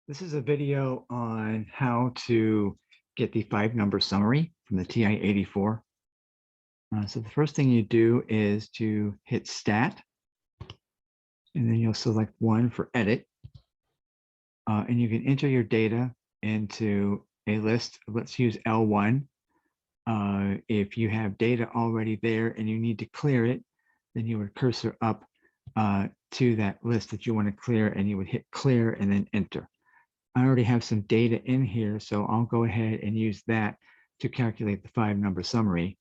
This is a video on how to get the 5-number summary from the TI-84. So the first thing you do is to hit Stat, and then you'll select 1 for Edit. And you can enter your data into a list. Let's use L1. If you have data already there and you need to clear it, then you would cursor up to that list that you want to clear, and you would hit Clear and then Enter. I already have some data in here, so I'll go ahead and use that to calculate the 5-number summary.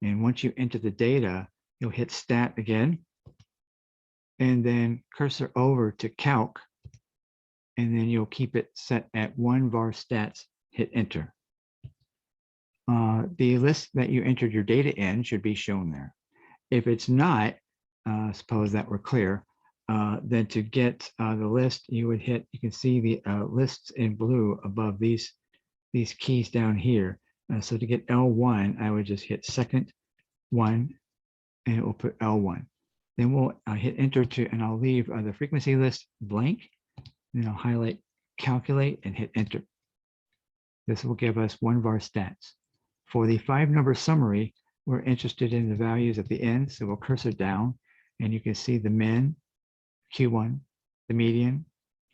And once you enter the data, you'll hit Stat again, and then cursor over to Calc, and then you'll keep it set at 1 var stats, hit Enter. The list that you entered your data in should be shown there. If it's not, suppose that we're clear, then to get the list, you would hit, you can see the lists in blue above these keys down here. So to get L1, I would just hit second 1, and it will put L1. Then we'll hit Enter and I'll leave the frequency list blank. Then I'll highlight Calculate and hit Enter. This will give us 1 var stats. For the 5-number summary, we're interested in the values at the end, so we'll cursor down, and you can see the min, Q1, the median,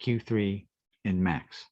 Q3, and max.